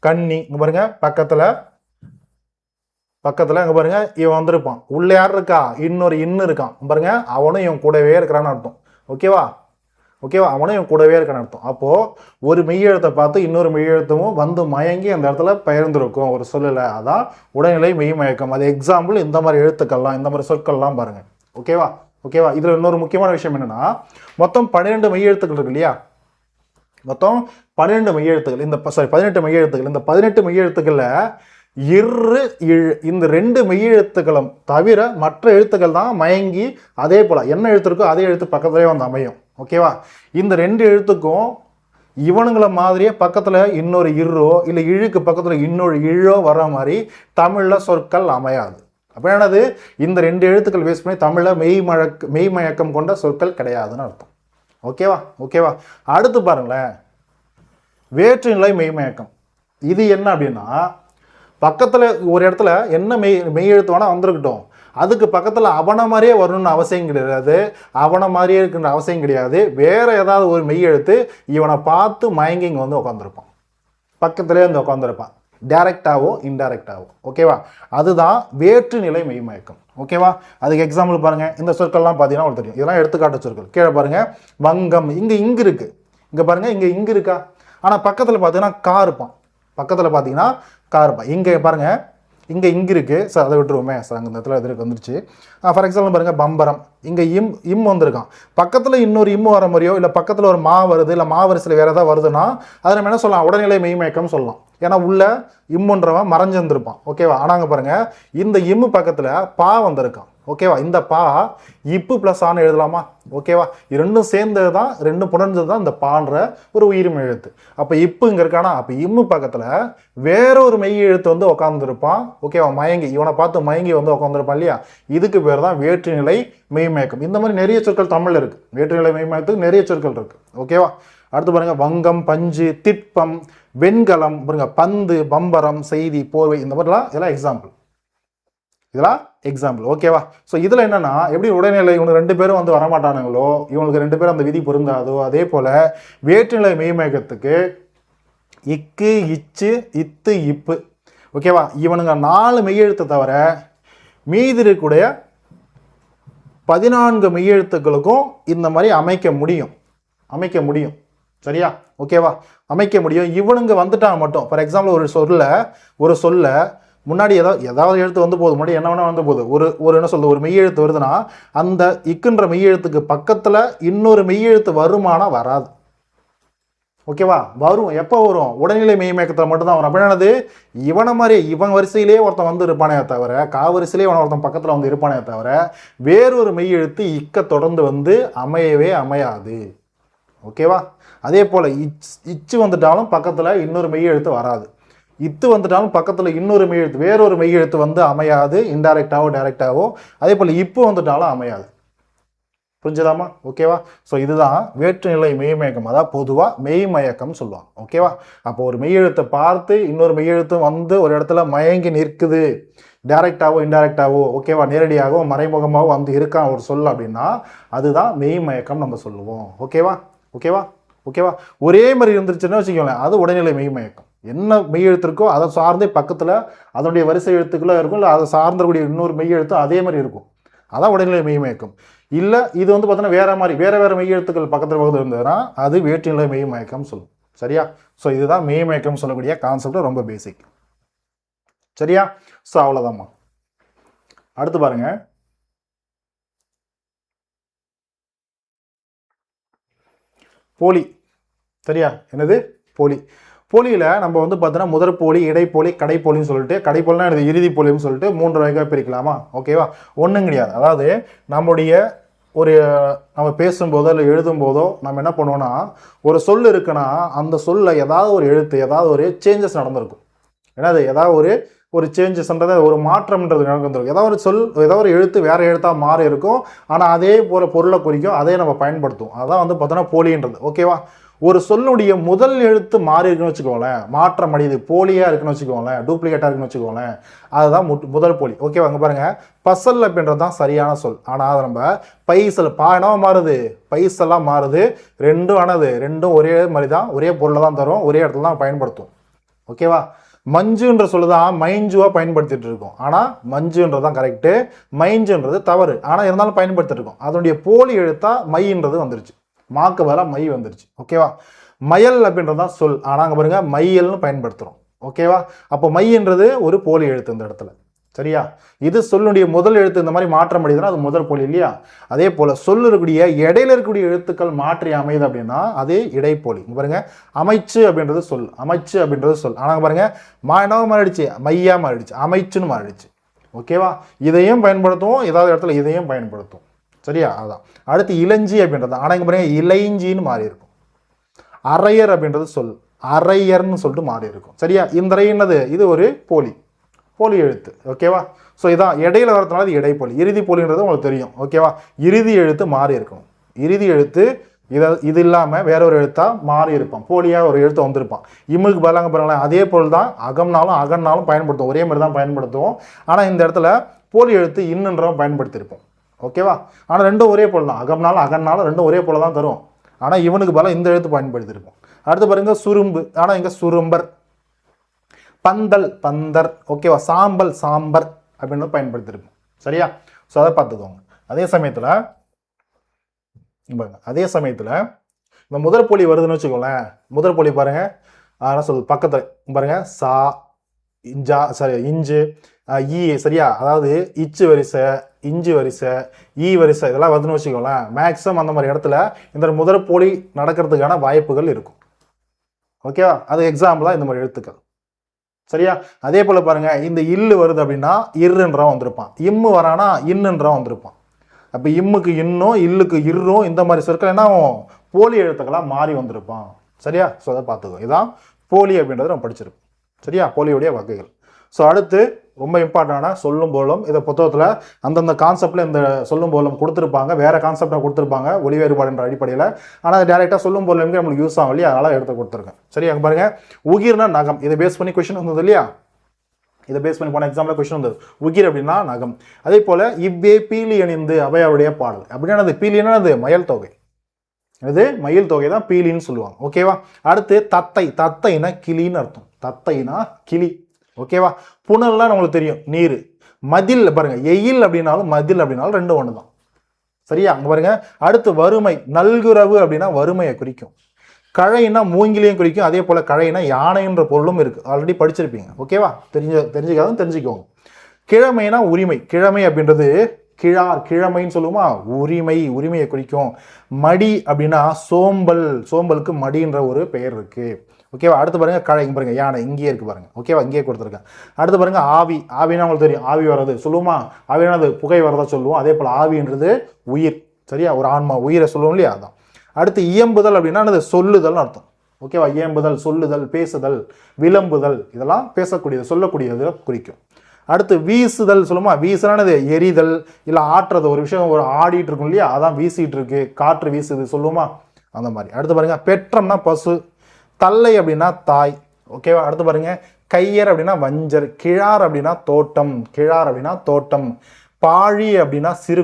கன்னி இங்கே பாருங்க பக்கத்தில் இங்கே பாருங்க இவன் வந்திருப்பான். உள்ள யார் இருக்கா? இன்னொரு இருக்கான் பாருங்க, அவனும் இவன் கூடவே இருக்கிறான்னு அர்த்தம். ஓகேவா? ஓகேவா? அவனும் இவன் கூடவே இருக்கான்னு அர்த்தம். அப்போது ஒரு மெய்யெழுத்தை பார்த்து இன்னொரு மெய்யெழுத்தமும் வந்து மயங்கி அந்த இடத்துல பெயர்ந்துருக்கும் ஒரு சொல்லலை. அதான் உடல்நிலை மெய் மயக்கம். அது எக்ஸாம்பிள் இந்த மாதிரி எழுத்துக்கள்லாம், இந்த மாதிரி சொற்கள்லாம் பாருங்க. ஓகேவா? ஓகேவா? இதில் இன்னொரு முக்கியமான விஷயம் என்னென்னா, மொத்தம் 12 மெய்யெழுத்துக்கள் இருக்கு இல்லையா? மொத்தம் 12 மெய்யெழுத்துக்கள். இந்த 18 மெய்யெழுத்துக்கள். இந்த 18 மெய்யெழுத்துக்களில் இந்த 2 மெய்யெழுத்துக்களும் தவிர மற்ற எழுத்துக்கள் தான் மயங்கி அதே போல் என்ன எழுத்து இருக்கோ அதே எழுத்து பக்கத்துலேயே வந்து அமையும். ஓகேவா? இந்த 2 எழுத்துக்கும் இவனுங்களை மாதிரியே பக்கத்தில் இன்னொரு இருளோ இல்லை இழுக்கு பக்கத்தில் இன்னொரு இழோ வர மாதிரி தமிழில் சொற்கள் அமையாது. அப்போ என்னது? இந்த 2 எழுத்துக்கள் பேஸ் பண்ணி தமிழில் மெய்மயக்கம் கொண்ட சொற்கள் கிடையாதுன்னு அர்த்தம். ஓகேவா? ஓகேவா? அடுத்து பாருங்களேன், வேற்றுநிலை மெய்மயக்கம். இது என்ன அப்படின்னா, பக்கத்தில் ஒரு இடத்துல என்ன மெய் எழுத்து வேணால் வந்திருக்கட்டும், அதுக்கு பக்கத்தில் அவனை மாதிரியே வரணும்னு அவசியம் கிடையாது, அவனை மாதிரியே இருக்குன்ற அவசியம் கிடையாது. வேறு ஏதாவது ஒரு மெய் எழுத்து இவனை பார்த்து மயங்கி இங்கே வந்து உட்காந்துருப்பான், பக்கத்துலேயே வந்து உட்காந்துருப்பான், டைரக்டாவோ இன்டைரக்டாவோ. ஓகேவா? அதுதான் வேற்றுநிலை மெய்மயக்கம். ஓகேவா? அதுக்கு எக்ஸாம்பிள் பாருங்கள். இந்த சொற்கள்லாம் பார்த்தீங்கன்னா உங்களுக்கு தெரியும். இதெல்லாம் எடுத்துக்காட்டு சொற்கள். கீழே பாருங்கள், வங்கம், இங்கே இருக்குது. இங்கே பாருங்கள், இங்கே இருக்கா, ஆனால் பக்கத்தில் பார்த்தீங்கன்னா கா இருப்பான். பக்கத்தில் பார்த்தீங்கன்னா கா இருப்பான். இங்கே பாருங்கள், இங்கே இருக்குது சார், அதை விட்டுருவோமே சார், அங்கே இந்த இடத்துல எதிர்க்கு வந்துருச்சு. ஃபார் எக்ஸாம்பிள் பாருங்கள், பம்பரம், இங்கே இம் வந்திருக்கான். பக்கத்தில் இன்னொரு இம்மு வர மாதிரியோ இல்லை பக்கத்தில் ஒரு மா வருது, இல்லை மாவரிசையில் வேறு ஏதாவது வருதுன்னா அதை நம்ம என்ன சொல்லலாம்? உடல்நிலை மெய்மயக்கம் சொல்லலாம். ஏன்னா உள்ள இம்முன்றவன் மறைஞ்சிருந்துருப்பான். ஓகேவா? ஆனால் அங்கே பாருங்கள், இந்த இம்மு பக்கத்தில் பா வந்திருக்கான். ஓகேவா? இந்த பா இப்பு ப்ளஸ் ஆன்னு எழுதலாமா? ஓகேவா? இது ரெண்டும் சேர்ந்தது தான், ரெண்டும் புணர்ந்தது தான் இந்த பான்ற ஒரு உயிர்மெய் எழுத்து. அப்போ இப்பு இங்கே இருக்கானா, அப்போ இம்மு பக்கத்தில் வேற ஒரு மெய் எழுத்து வந்து உட்காந்துருப்பான். ஓகேவா? மயங்கி, இவனை பார்த்து மயங்கி வந்து உட்காந்துருப்பான் இல்லையா? இதுக்கு பேர் தான் வேற்றுநிலை மெய்மயக்கம். இந்த மாதிரி நிறைய சொற்கள் தமிழில் இருக்குது. வேற்றுநிலை மெய்மயத்துக்கு நிறைய சொற்கள் இருக்குது. ஓகேவா? அடுத்து பாருங்கள், வங்கம், பஞ்சு, திட்பம், வெண்கலம், பாருங்க பந்து, பம்பரம், செய்தி, போர்வை, இந்த மாதிரிலாம் இதெல்லாம் எக்ஸாம்பிள். ஓகேவா? ஸோ இதில் என்னன்னா, எப்படி உடல்நிலை இவங்க 2 பேரும் வந்து வரமாட்டானுங்களோ, இவங்களுக்கு 2 பேரும் அந்த விதி பொருந்தாதோ, அதே போல் வேற்றுநிலை மெய்மயக்கத்துக்கு இக்கு, இச்சு, இத்து, இப்பு. ஓகேவா? இவனுங்க 4 மெய்யெழுத்தை தவிர மீதி இருக்கக்கூடிய 14 மெய்யெழுத்துக்களுக்கும் இந்த மாதிரி அமைக்க முடியும். சரியா? ஓகேவா? அமைக்க முடியும். இவனுங்க வந்துட்டாங்க மட்டும். ஃபார் எக்ஸாம்பிள் ஒரு சொல்ல முன்னாடி ஏதாவது எழுத்து வந்து போகுது, முன்னாடி என்ன வேணால் வந்து போகுது. என்ன சொல்லுது, ஒரு மெய்யெழுத்து வருதுன்னா அந்த இக்குன்ற மெய்யெழுத்துக்கு பக்கத்தில் இன்னொரு மெய்யெழுத்து வருமானம் வராது. ஓகேவா? வரும். எப்போ வரும்? உடல்நிலை மெய்மயக்கத்தில் மட்டும்தான் வரும். அப்படின்னா என்னது? இவனை மாதிரி இவன் வரிசையிலே ஒருத்தன் வந்து இருப்பானே தவிர, வரிசையிலே இவன் ஒருத்தன் பக்கத்தில் வந்து இருப்பானே தவிர, வேறொரு மெய் எழுத்து இக்க தொடர்ந்து வந்து அமையவே அமையாது. ஓகேவா? அதே போல் இச்சு வந்துட்டாலும் பக்கத்தில் இன்னொரு மெய் எழுத்து வராது. இத்து வந்துட்டாலும் பக்கத்தில் இன்னொரு மெய் எழுத்து வேறொரு மெய் எழுத்து வந்து அமையாது. இன்டைரக்டாவோ டைரக்டாவோ. அதே போல் இப்போ வந்துட்டாலும் அமையாது. புரிஞ்சுதாமா? ஓகேவா? ஸோ இதுதான் வேற்றுநிலை மெய்மயக்கம், அதாவது பொதுவாக மெய்மயக்கம் சொல்லுவாங்க. ஓகேவா? அப்போ ஒரு மெய்யெழுத்தை பார்த்து இன்னொரு மெய்யெழுத்து வந்து ஒரு இடத்துல மயங்கி நிற்குது, டைரக்டாவோ இன்டைரக்டாவோ, ஓகேவா, நேரடியாகவோ மறைமுகமாகவோ வந்து இருக்கான் ஒரு சொல் அப்படின்னா அதுதான் மெய்மயக்கம் நம்ம சொல்லுவோம். ஓகேவா? ஓகேவா? ஓகேவா? ஒரே மாதிரி இருந்துருச்சுன்னா வச்சுக்கோங்களேன், அது உடல்நிலை மெய்மயக்கம். என்ன மெய் எழுத்து இருக்கோ அதை சார்ந்தே பக்கத்தில் அதனுடைய வரிசை எழுத்துக்களும் இருக்கும், இல்லை அதை சார்ந்தக்கூடிய இன்னொரு மெய் எழுத்து அதே மாதிரி இருக்கும். அதான் உடல்நிலை மெய்மயக்கம். இல்லை இது வந்து பார்த்தீங்கன்னா வேற மாதிரி வேற மெய் எழுத்துக்கள் பக்கத்தில் இருந்ததுன்னா அது வேற்றுநிலை மெய்மயக்கம் சொல்லும். சரியா? ஸோ இதுதான் மெய்மயக்கம் சொல்லக்கூடிய கான்செப்ட், ரொம்ப பேசிக். சரியா? ஸோ அவ்வளோதாம்மா. அடுத்து பாருங்க, போலி. சரியா? என்னது? போலி. போலியில் நம்ம வந்து பார்த்தோன்னா முதற் போலி, இடைப்போலி, கடைப்போலின்னு சொல்லிட்டு, கடைப்போலினா இது இறுதி போலின்னு சொல்லிட்டு 3 வகையாக பிரிக்கலாமா? ஓகேவா? ஒன்றும் கிடையாது. அதாவது நம்ம பேசும்போதோ இல்லை எழுதும்போதோ நம்ம என்ன பண்ணுவோம்னா, ஒரு சொல் இருக்குன்னா அந்த சொல்ல ஏதாவது ஒரு எழுத்து ஏதாவது ஒரு சேஞ்சஸ் நடந்திருக்கும். என்னது? ஏதாவது ஒரு சேஞ்சஸ்ன்றது ஒரு மாற்றம்ன்றது நடந்திருக்கும். ஏதாவது ஒரு எழுத்து வேற எழுத்தாக மாறி இருக்கும், ஆனால் அதே போல பொருளை குறிக்கும், அதே நம்ம பயன்படுத்துவோம். அதான் வந்து பார்த்தோன்னா போலின்றது. ஓகேவா? ஒரு சொல்லுடைய முதல் எழுத்து மாறி இருக்குன்னு வச்சுக்கோங்களேன், மாற்றம் அடையுது, போலியாக இருக்குன்னு வச்சுக்கோங்களேன், டூப்ளிகேட்டாக இருக்குன்னு வச்சுக்கோங்களேன், அதுதான் முதல் போலி. ஓகேவா? அங்கே பாருங்க, பசல் அப்படின்றது தான் சரியான சொல். ஆனால் அதை நம்ம பைசல் என்னவா மாறுது, பைசலாக மாறுது. ரெண்டும் ஒரே மாதிரி தான், ஒரே பொருளை தான் தரும், ஒரே இடத்துல தான் பயன்படுத்தும். ஓகேவா? மஞ்சுன்ற சொல்லு தான் மைஞ்சுவாக பயன்படுத்திட்டு இருக்கோம், ஆனால் மஞ்சுன்றது தான் கரெக்டு, மைஞ்சுன்றது தவறு, ஆனால் இருந்தாலும் பயன்படுத்திட்டு இருக்கோம். அதனுடைய போலி எழுத்தா மைன்றது வந்துருச்சு, மாக்கு பதிலாக மை வந்துருச்சு. ஓகேவா? மயல் அப்படின்றது தான் சொல், ஆனால் அங்கே பாருங்க மையல்னு பயன்படுத்துகிறோம். ஓகேவா? அப்போ மைன்றது ஒரு போலி எழுத்து இந்த இடத்துல. சரியா? இது சொல்லுடைய முதல் எழுத்து இந்த மாதிரி மாற்றம் அடையுதுன்னா அது முதல் போலி இல்லையா? அதே போல சொல்லக்கூடிய இடையில இருக்கக்கூடிய எழுத்துக்கள் மாற்றி அமையுது அப்படின்னா அது இடைப்போலி. பாருங்க, அமைச்சு அப்படின்றது சொல், அமைச்சு அப்படின்றது சொல், ஆனால் பாருங்க என்னவா மாறிடுச்சு, மையா மாறிடுச்சு, அமைச்சுன்னு மாறிடுச்சு. ஓகேவா? இதையும் பயன்படுத்துவோம், ஏதாவது இடத்துல இதையும் பயன்படுத்தும். சரியா? அதான். அடுத்து இளஞ்சி அப்படின்றது, ஆனால் இங்கே பாருங்க இளைஞ்சின்னு மாறி இருக்கும். அரையர் அப்படின்றது சொல், அரையர்னு சொல்லிட்டு மாறி இருக்கும். சரியா? இந்த என்னது, இது ஒரு போலி எழுத்து. ஓகேவா? ஸோ இதான் இடையில வரதுனால இது இடைப்போலி. இறுதி போலின்றது உங்களுக்கு தெரியும். ஓகேவா? இறுதி எழுத்து மாறி இருக்கணும். இறுதி எழுத்து இது இல்லாமல் வேற ஒரு எழுத்தா மாறி இருப்பான், போலியாக ஒரு எழுத்து வந்திருப்பான். இம்முக்கு பதிலாக பாருங்களேன், அதே போல் தான் அகன்னாலும் பயன்படுத்துவோம், ஒரே மாதிரி தான் பயன்படுத்துவோம். ஆனால் இந்த இடத்துல போலி எழுத்து இன்னுன்றவன் பயன்படுத்தியிருப்போம். ஓகேவா? ஆனால் ரெண்டும் ஒரே போல் தான், அகன்னாலும் ரெண்டும் ஒரே போல தான் தரும். ஆனால் இவனுக்கு பதிலாக இந்த எழுத்து பயன்படுத்தியிருப்போம். அடுத்து பாருங்க சுரும்பு, ஆனால் இங்கே சுரும்பர். பந்தர். ஓகேவா? சாம்பர் அப்படின்னு பயன்படுத்தியிருப்போம். சரியா? ஸோ அதை பார்த்துக்கோங்க. அதே சமயத்தில் இந்த முதற் போலி வருதுன்னு வச்சுக்கோங்களேன். முதற் போலி பாருங்க, என்ன சொல்லுது, பக்கத்தில் பாருங்க இஞ்சு ஈ. சரியா? அதாவது இச்சு வரிசை, இஞ்சு வரிசை, ஈ வரிசை இதெல்லாம் வருதுன்னு வச்சுக்கோங்களேன். மேக்ஸிமம் அந்த மாதிரி இடத்துல இந்த முதற் போலி நடக்கிறதுக்கான வாய்ப்புகள் இருக்கும். ஓகேவா? அது எக்ஸாம்பிளாக இந்த மாதிரி எழுத்துக்கள். சரியா? அதே போல பாருங்க, இந்த இல்லு வருது அப்படின்னா இருன்றவன் வந்திருப்பான், இம்மு வரானா இன்னுன்றவன் வந்திருப்பான். அப்போ இம்முக்கு இன்னும் இல்லுக்கு இருரும் இந்த மாதிரி சொற்கள் என்ன போலி எழுத்துக்களாக மாறி வந்திருப்பான். சரியா? ஸோ அதை பார்த்துக்கோ. இதுதான் போலி அப்படின்றத நம்ம படிச்சிருக்கோம். சரியா? போலியுடைய வகைகள். ஸோ அடுத்து ரொம்ப இம்பார்ட்டண்டான சொல்லும் போலும், இதை புத்தகத்தில் அந்தந்த கான்செப்டில் இந்த சொல்லும் போலும் கொடுத்துருப்பாங்க, வேறு கான்செப்டாக கொடுத்துருப்பாங்க ஒளி வேறுபாடுன்ற அடிப்படையில். ஆனால் அது டேரெக்டாக சொல்லும் போலும் நம்மளுக்கு யூஸ் ஆகும் இல்லையா, அதனால் எடுத்து கொடுத்துருக்கேன். சரி, அங்கே பாருங்கள், உகிர்னா நகம். இதை பேஸ் பண்ணி கொஸ்டின் வந்தது இல்லையா, இதை பேஸ் பண்ணி போன எக்ஸாம்பிள் கொஸ்டின் வந்தது. உகிர் அப்படின்னா நகம். அதே போல் இவ்வே பீலி அணிந்து அவையாவுடைய பாடல் அப்படின்னா அது பீலின்னா அது மயில் தொகை, இது மயில் தொகை தான் பீலின்னு சொல்லுவாங்க. ஓகேவா? அடுத்து தத்தைனா கிளின்னு அர்த்தம், தத்தைனா கிளி. ஓகேவா? புனல்லாம் நம்மளுக்கு தெரியும், நீர். மதில் பாருங்க, எயில் அப்படின்னாலும் மதில் அப்படின்னாலும் ரெண்டும் ஒன்று தான். சரியா? அங்கே பாருங்க. அடுத்து வறுமை, நல்குறவு அப்படின்னா வறுமையை குறிக்கும். கழைனா மூங்கிலையும் குறிக்கும். அதே போல் கழைனா யானைன்ற பொருளும் இருக்குது, ஆல்ரெடி படிச்சிருப்பீங்க. ஓகேவா? தெரிஞ்சுக்காதும் தெரிஞ்சுக்கோங்க. கிழமைனா உரிமை. கிழமை அப்படின்றது கிழார் கிழமைன்னு சொல்லுவோமா, உரிமையை குறிக்கும். மடி அப்படின்னா சோம்பலுக்கு மடின்ற ஒரு பெயர் இருக்கு. ஓகேவா. அடுத்து பாருங்க கழை, இங்க பாருங்க யானை இங்கேயே இருக்கு பாருங்க. ஓகேவா, இங்கேயே கொடுத்துருக்கேன். அடுத்து பாருங்க ஆவினா உங்களுக்கு தெரியும், ஆவி வர்றது சொல்லுவோமா, ஆவினா அது புகை வரதா சொல்லுவோம். அதே போல ஆவின்றது உயிர், சரியா, ஒரு ஆன்மா உயிரை சொல்லுவோம் இல்லையா, அதான். அடுத்து இயம்புதல் அப்படின்னா அது சொல்லுதல்னு அர்த்தம். ஓகேவா, இயம்புதல், சொல்லுதல், பேசுதல், விளம்புதல், இதெல்லாம் பேசக்கூடியது சொல்லக்கூடியது குறிக்கும். அடுத்து வீசுதல் சொல்லுமா, வீசுனானது எரிதல் இல்லை ஆட்டுறது, ஒரு விஷயம் ஒரு ஆடிட்டு இருக்கும் இல்லையா, அதான் வீசிட்டு இருக்கு, காற்று வீசுது சொல்லுவோமா, அந்த மாதிரி. அடுத்து பாருங்க பெற்றம்னா பசு, தல்லை அப்படின்னா தாய். ஓகேவா. அடுத்து பாருங்க கையர் அப்படின்னா வஞ்சர், கிழார் அப்படின்னா தோட்டம், பாழி அப்படின்னா சிறு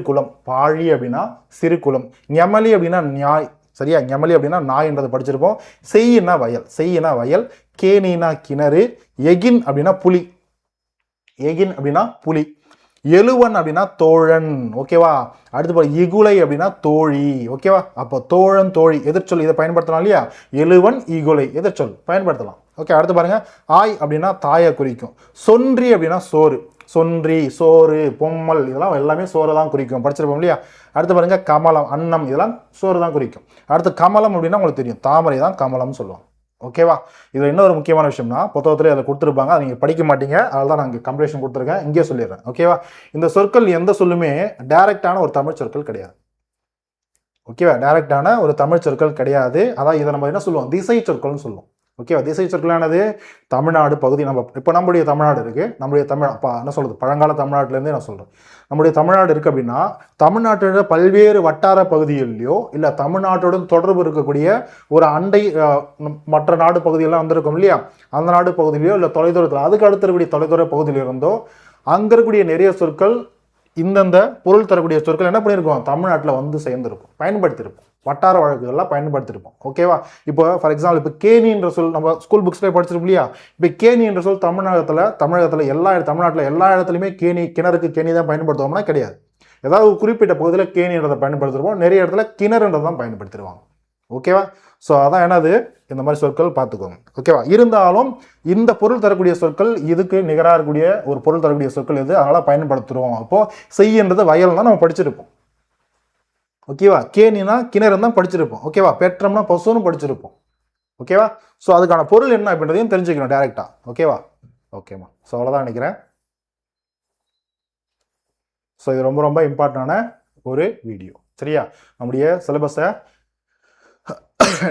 குலம், ஞமலி அப்படின்னா ஞாய், சரியா, ஞமலி அப்படின்னா நாய்ன்றதை படிச்சிருப்போம். செய்யினா வயல், கேணினா கிணறு, எகின் அப்படின்னா புலி, எழுவன் அப்படின்னா தோழன். ஓகேவா. அடுத்து பாரு இகுலை அப்படின்னா தோழி. ஓகேவா. அப்போ தோழன் தோழி எதிர்ச்சொல், இதை பயன்படுத்தலாம் இல்லையா, எழுவன் இகுலை எதிர்ச்சொல் பயன்படுத்தலாம். ஓகே. அடுத்து பாருங்க ஆய் அப்படின்னா தாயை குறிக்கும். சொன்றி அப்படின்னா சோறு, பொம்மல், இதெல்லாம் எல்லாமே சோறு தான் குறிக்கும், படிச்சிருப்போம் இல்லையா. அடுத்து பாருங்க கமலம், அன்னம், இதெல்லாம் சோறு தான் குறிக்கும். அடுத்து கமலம் அப்படின்னா உங்களுக்கு தெரியும், தாமரை தான் கமலம்னு சொல்லுவோம். ஓகேவா. இதில் இன்னொரு முக்கியமான விஷயம்னா புத்தகத்திலே அதை கொடுத்துருப்பாங்க, அதை நீங்கள் படிக்க மாட்டீங்க, அதில் தான் நான் இங்கே கம்பரேஷன் கொடுத்துருக்கேன், இங்கே சொல்லிடுறேன். ஓகேவா. இந்த சொற்கள் எந்த சொல்லுமே டைரக்டான ஒரு தமிழ் சொற்கள் கிடையாது. ஓகேவா, டைரக்டான ஒரு தமிழ் சொற்கள் கிடையாது. அதான் இதை நம்ம என்ன சொல்லுவோம், திசை சொற்கள்னு சொல்லுவோம். ஓகேவா. திசை சொற்களானது தமிழ்நாடு பகுதி, நம்முடைய தமிழ்நாடு இருக்கு, நம்முடைய என்ன சொல்றது, பழங்கால தமிழ்நாட்டிலேருந்தே நான் சொல்றேன், நம்முடைய தமிழ்நாடு இருக்கு அப்படின்னா தமிழ்நாட்டோட பல்வேறு வட்டார பகுதிகளிலையோ இல்லை தமிழ்நாட்டுடன் தொடர்பு இருக்கக்கூடிய ஒரு அண்டை மற்ற நாடு பகுதியெல்லாம் வந்திருக்கும் இல்லையா, அந்த நாடு பகுதியிலையோ இல்லை தொலைதூரத்தில் அதுக்கு அடுத்து இருக்கக்கூடிய தொலைதூர பகுதியிலிருந்தோ அங்கே இருக்கக்கூடிய நிறைய சொற்கள், இந்தந்த பொருள் தரக்கூடிய சொற்கள் என்ன பண்ணியிருக்கோம், தமிழ்நாட்டில் வந்து சேர்ந்துருக்கும், பயன்படுத்தியிருப்போம், வட்டார வழக்குகள்லாம் பயன்படுத்திருப்போம். ஓகேவா. இப்போ ஃபார் எக்ஸாம்பிள் இப்போ கேணின்ற சொல் நம்ம ஸ்கூல் புக்ஸ்லேயே படிச்சிருப்போம் இல்லையா, இப்போ கேணின்ற சொல் தமிழ்நாட்டில் தமிழ்நாட்டில் எல்லா இடத்துலையுமே கிணறுக்கு கேணி தான் பயன்படுத்துவோம்னா கிடையாது. ஏதாவது குறிப்பிட்ட பகுதியில் கேணின்றதை பயன்படுத்திருப்போம், நிறைய இடத்துல கிணறுன்றதை தான் பயன்படுத்திடுவாங்க. ஓகேவா. ஸோ அதான் என்னது, இந்த மாதிரி சொற்கள் பார்த்துக்கோங்க. ஓகேவா. இருந்தாலும் இந்த பொருள் தரக்கூடிய சொற்கள் இதுக்கு நிகராக இருக்கக்கூடிய ஒரு பொருள் தரக்கூடிய சொற்கள் எது, அதனால் பயன்படுத்துகிறோம். அப்போது செய்யன்றது வயல் தான் நம்ம படிச்சிருப்போம். ஓகேவா. கேணினா கிணறு தான் படிச்சிருப்போம். ஓகேவா. பெற்றம்னா பசுன்னு படிச்சிருப்போம். ஓகேவா. ஸோ அதுக்கான பொருள் என்ன அப்படின்றதையும் தெரிஞ்சுக்கணும் டைரெக்டாக. ஓகேவா. ஓகேம்மா. ஸோ அவ்வளோதான் நினைக்கிறேன். ஸோ இது ரொம்ப ரொம்ப இம்பார்ட்டண்டான ஒரு வீடியோ, சரியா. நம்முடைய சிலபஸை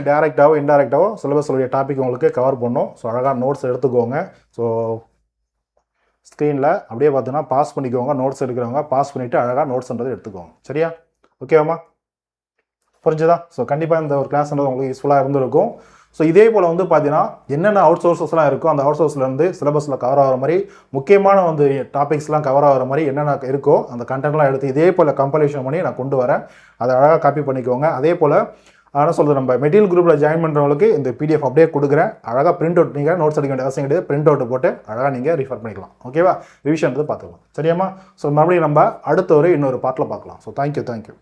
டைரெக்டாகவோ இன்டைரக்டாகவோ சிலபஸுடைய டாபிக் உங்களுக்கு கவர் பண்ணும். ஸோ அழகாக நோட்ஸ் எடுத்துக்கோங்க. ஸோ ஸ்க்ரீனில் அப்படியே பார்த்தீங்கன்னா பாஸ் பண்ணிக்கோங்க, நோட்ஸ் எடுக்கிறவங்க பாஸ் பண்ணிவிட்டு அழகாக நோட்ஸ்ன்றது எடுத்துக்கோங்க, சரியா. ஓகேவாம்மா, புரிஞ்சுதா. ஸோ கண்டிப்பாக இந்த ஒரு கிளாஸ்ன்றது உங்களுக்கு யூஸ்ஃபுல்லாக இருந்திருக்கும். ஸோ இதே போல் வந்து பார்த்தீங்கன்னா என்னென்ன அவுட் சோர்ஸஸ்லாம் இருக்கோ அந்த அவுட் சோர்ஸ்லேருந்து சிலபஸில் கவர் ஆகிற மாதிரி முக்கியமான வந்து டாபிக்ஸ்லாம் கவர் ஆகிற மாதிரி என்னென்ன இருக்கோ அந்த கண்டென்ட்லாம் எடுத்து இதே போல் கம்பைலேஷன் பண்ணி நான் கொண்டு வரேன். அதை அழகாக காப்பி பண்ணிக்கோங்க. அதே போல் ஆனால் சொல்கிறது நம்ம மெட்டீரியல் குரூப்பில் ஜாயின் பண்ணுறவங்களுக்கு இந்த பிடிஎஃப் அப்படியே கொடுக்குறேன். அழகாக பிரிண்ட் அவுட், நீங்கள் நோட்ஸ் எடுக்க வேண்டிய அவசியம் கிடையாது, பிரிண்ட் அவுட் போட்டு அழகாக நீங்கள் ரிஃபர் பண்ணிக்கலாம். ஓகேவா. ரிவிஷன் பார்த்துக்கலாம், சரியாம்மா. ஸோ மறுபடியும் நம்ம அடுத்த இன்னொரு பார்ட்டில் பார்க்கலாம். So thank you.